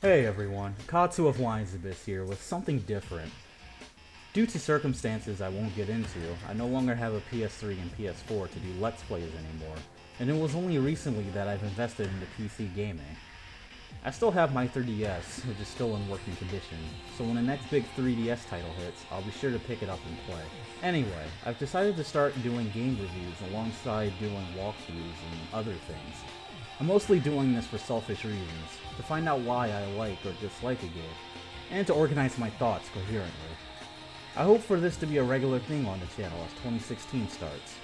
Hey everyone, Katsu of Lions Abyss here with something different. Due to circumstances I won't get into, I no longer have a PS3 and PS4 to do Let's Plays anymore, and it was only recently that I've invested into PC gaming. I still have my 3DS, which is still in working condition, so when the next big 3DS title hits, I'll be sure to pick it up and play. Anyway, I've decided to start doing game reviews alongside doing walkthroughs and other things. I'm mostly doing this for selfish reasons, to find out why I like or dislike a game, and to organize my thoughts coherently. I hope for this to be a regular thing on the channel as 2016 starts.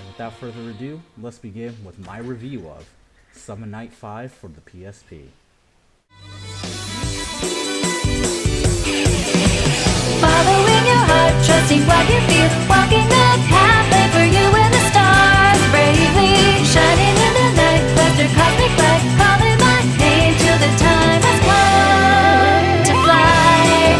And without further ado, let's begin with my review of Summon Night 5 for the PSP. Following your heart, trusting what you feel, walking the path made for you in the stars, bravely shining in the night, left your cosmic light, calling my name till the time has come to fly.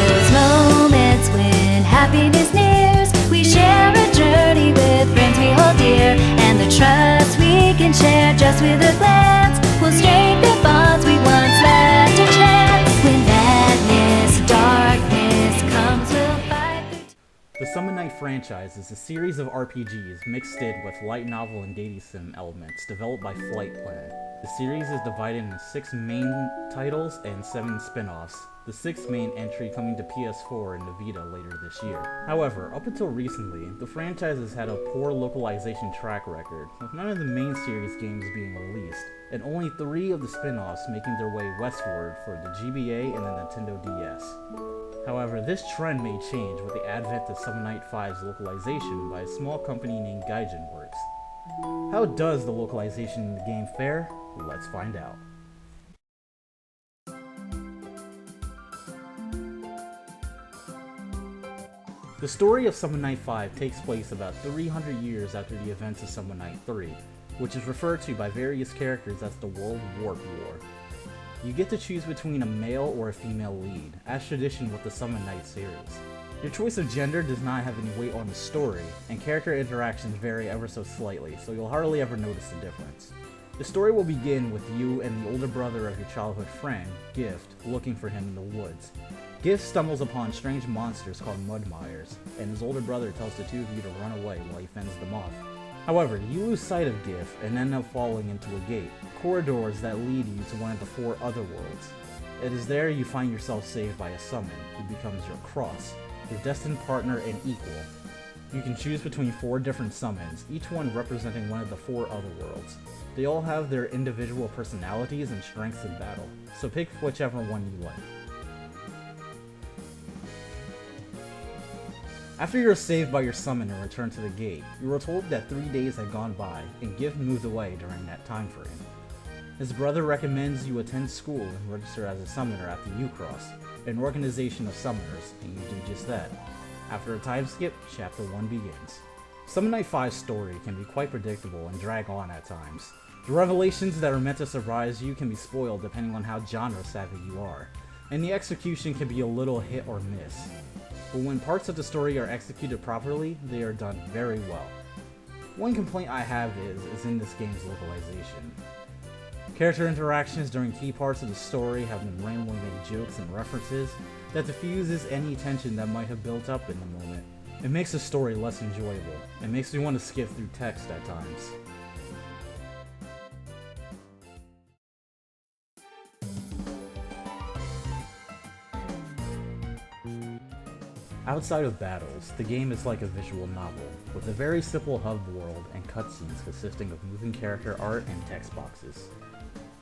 Those moments when happiness nears, we share a journey with friends we hold dear, and the trust we can share just with a glance will strengthen bonds we once left to chance. When madness, darkness comes, we'll fight through. The Summon Night franchise is a series of RPGs mixed in with light novel and dating sim elements developed by Flight Plan. The series is divided into 6 main titles and 7 spin-offs, the 6th main entry coming to PS4 and the Vita later this year. However, up until recently, the franchise has had a poor localization track record, with none of the main series games being released, and only 3 of the spin-offs making their way westward for the GBA and the Nintendo DS. However, this trend may change with the advent of Summon Night 5's localization by a small company named Gaijin Works. How does the localization in the game fare? Let's find out. The story of Summon Night 5 takes place about 300 years after the events of Summon Night 3, which is referred to by various characters as the World Warp War. You get to choose between a male or a female lead, as tradition with the Summon Night series. Your choice of gender does not have any weight on the story, and character interactions vary ever so slightly, so you'll hardly ever notice the difference. The story will begin with you and the older brother of your childhood friend, Gift, looking for him in the woods. Gift stumbles upon strange monsters called Mudmires, and his older brother tells the two of you to run away while he fends them off. However, you lose sight of Gift and end up falling into a gate, corridors that lead you to one of the 4 other worlds. It is there you find yourself saved by a summon, who becomes your cross, your destined partner and equal. You can choose between 4 different summons, each one representing one of the 4 other worlds. They all have their individual personalities and strengths in battle, so pick whichever one you like. After you're saved by your summon and return to the gate, you are told that 3 days had gone by, and Gift moved away during that time frame. His brother recommends you attend school and register as a summoner at the U-Cross, an organization of summoners, and you do just that. After a time skip, Chapter 1 begins. Summon Night 5's story can be quite predictable and drag on at times. The revelations that are meant to surprise you can be spoiled depending on how genre-savvy you are, and the execution can be a little hit or miss. But when parts of the story are executed properly, they are done very well. One complaint I have is in this game's localization. Character interactions during key parts of the story have been randomly made jokes and references that diffuses any tension that might have built up in the moment. It makes the story less enjoyable, and makes me want to skip through text at times. Outside of battles, the game is like a visual novel, with a very simple hub world and cutscenes consisting of moving character art and text boxes.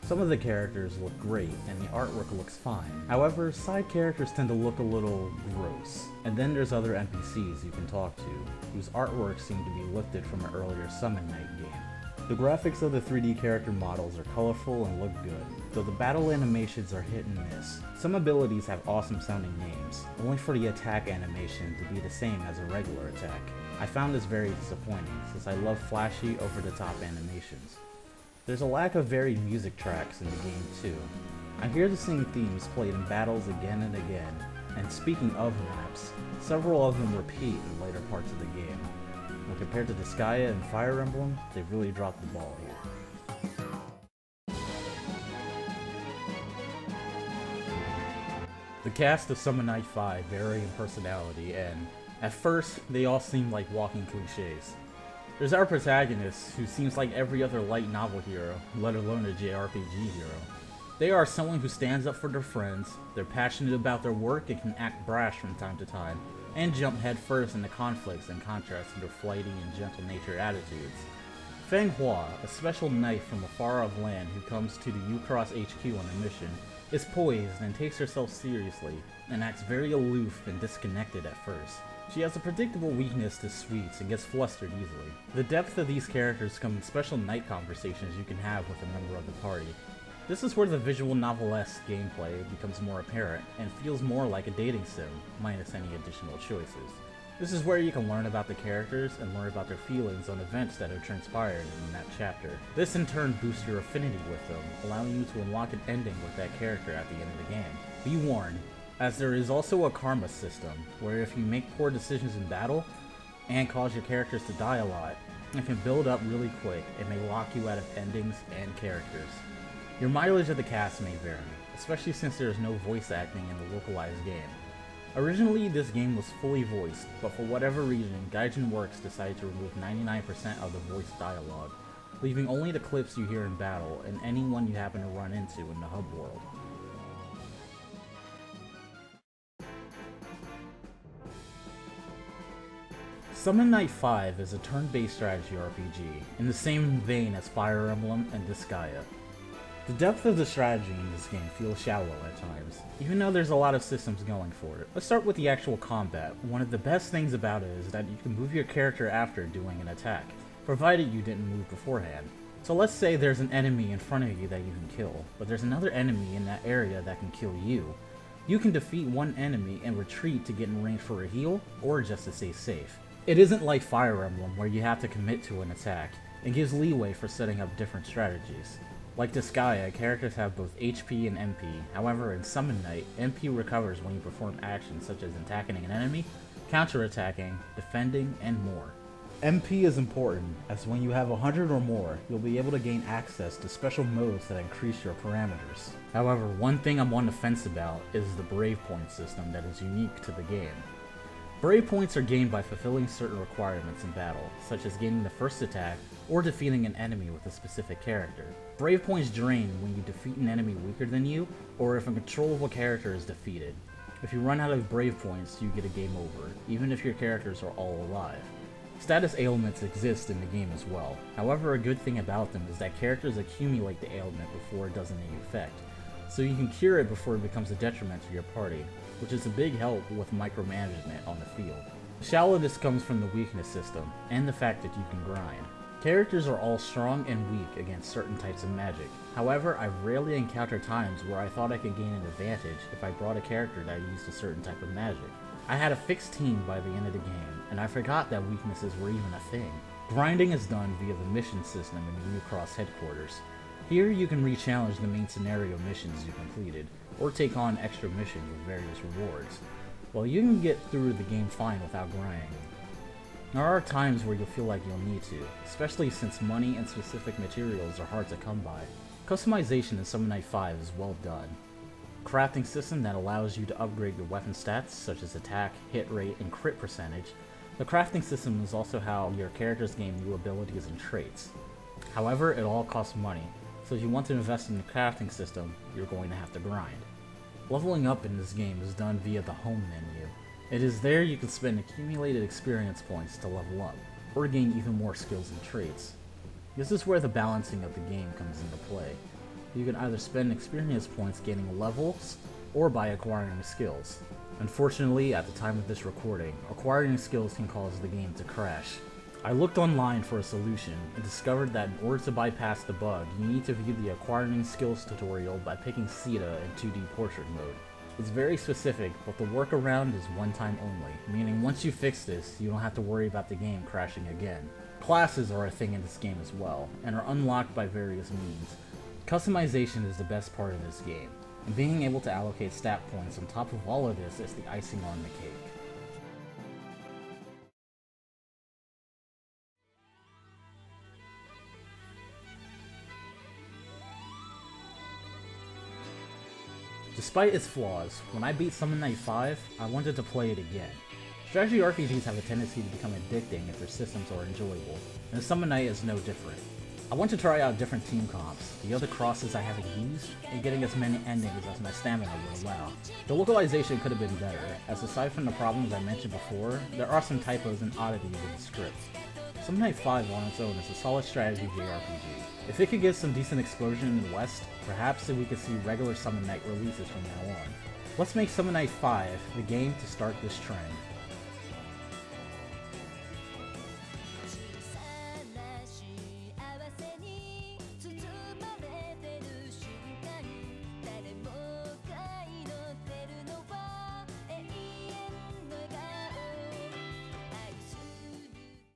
Some of the characters look great, and the artwork looks fine. However, side characters tend to look a little gross. And then there's other NPCs you can talk to, whose artwork seem to be lifted from an earlier Summon Night game. The graphics of the 3D character models are colorful and look good, though the battle animations are hit and miss. Some abilities have awesome sounding names, only for the attack animation to be the same as a regular attack. I found this very disappointing, since I love flashy, over-the-top animations. There's a lack of varied music tracks in the game too. I hear the same themes played in battles again and again, And speaking of maps, several of them repeat in later parts of the game. When compared to Disgaea and Fire Emblem, they really dropped the ball here. The cast of Summon Night 5 vary in personality, and at first, they all seem like walking cliches. There's our protagonist, who seems like every other light novel hero, let alone a JRPG hero. They are someone who stands up for their friends, they're passionate about their work and can act brash from time to time, and jump headfirst into conflicts in contrast to their flighty and gentle-natured attitudes. Feng Hua, a special knight from a far-off land who comes to the U-Cross HQ on a mission, is poised and takes herself seriously, and acts very aloof and disconnected at first. She has a predictable weakness to sweets and gets flustered easily. The depth of these characters come in special night conversations you can have with a member of the party. This is where the visual novel-esque gameplay becomes more apparent and feels more like a dating sim, minus any additional choices. This is where you can learn about the characters and learn about their feelings on events that have transpired in that chapter. This in turn boosts your affinity with them, allowing you to unlock an ending with that character at the end of the game. Be warned, as there is also a karma system, where if you make poor decisions in battle, and cause your characters to die a lot, it can build up really quick and may lock you out of endings and characters. Your mileage of the cast may vary, especially since there is no voice acting in the localized game. Originally, this game was fully voiced, but for whatever reason, Gaijin Works decided to remove 99% of the voice dialogue, leaving only the clips you hear in battle and anyone you happen to run into in the hub world. Summon Night 5 is a turn-based strategy RPG, in the same vein as Fire Emblem and Disgaea. The depth of the strategy in this game feels shallow at times, even though there's a lot of systems going for it. Let's start with the actual combat. One of the best things about it is that you can move your character after doing an attack, provided you didn't move beforehand. So let's say there's an enemy in front of you that you can kill, but there's another enemy in that area that can kill you. You can defeat one enemy and retreat to get in range for a heal, or just to stay safe. It isn't like Fire Emblem where you have to commit to an attack, and gives leeway for setting up different strategies. Like Disgaea, characters have both HP and MP, however in Summon Night, MP recovers when you perform actions such as attacking an enemy, counter-attacking, defending, and more. MP is important, as when you have 100 or more, you'll be able to gain access to special modes that increase your parameters. However, one thing I'm on the fence about is the Brave Point system that is unique to the game. Brave points are gained by fulfilling certain requirements in battle, such as gaining the first attack or defeating an enemy with a specific character. Brave points drain when you defeat an enemy weaker than you, or if a controllable character is defeated. If you run out of Brave points, you get a game over, even if your characters are all alive. Status ailments exist in the game as well, however a good thing about them is that characters accumulate the ailment before it does any effect, so you can cure it before it becomes a detriment to your party, which is a big help with micromanagement on the field. Shallowness comes from the weakness system, and the fact that you can grind. Characters are all strong and weak against certain types of magic. However, I've rarely encountered times where I thought I could gain an advantage if I brought a character that used a certain type of magic. I had a fixed team by the end of the game, and I forgot that weaknesses were even a thing. Grinding is done via the mission system in the U-Cross headquarters. Here you can re-challenge the main scenario missions you completed, or take on extra missions with various rewards. Well, you can get through the game fine without grinding. There are times where you'll feel like you'll need to, especially since money and specific materials are hard to come by. Customization in Summon Night 5 is well done. Crafting system that allows you to upgrade your weapon stats, such as attack, hit rate, and crit percentage. The crafting system is also how your characters gain new abilities and traits. However, it all costs money, so if you want to invest in the crafting system, you're going to have to grind. Leveling up in this game is done via the home menu. It is there you can spend accumulated experience points to level up, or gain even more skills and traits. This is where the balancing of the game comes into play. You can either spend experience points gaining levels, or by acquiring skills. Unfortunately, at the time of this recording, acquiring skills can cause the game to crash. I looked online for a solution and discovered that in order to bypass the bug, you need to view the acquiring skills tutorial by picking Sita in 2D portrait mode. It's very specific, but the workaround is one time only, meaning once you fix this, you don't have to worry about the game crashing again. Classes are a thing in this game as well, and are unlocked by various means. Customization is the best part of this game. and being able to allocate stat points on top of all of this is the icing on the cake. Despite its flaws, when I beat Summon Night 5, I wanted to play it again. Strategy RPGs have a tendency to become addicting if their systems are enjoyable, and Summon Night is no different. I want to try out different team comps, the other crosses I haven't used, and getting as many endings as my stamina would allow. The localization could have been better, as aside from the problems I mentioned before, there are some typos and oddities in the script. Summon Night 5 on its own is a solid strategy JRPG. If it could get some decent explosion in the West, perhaps we could see regular Summon Night releases from now on. Let's make Summon Night 5 the game to start this trend.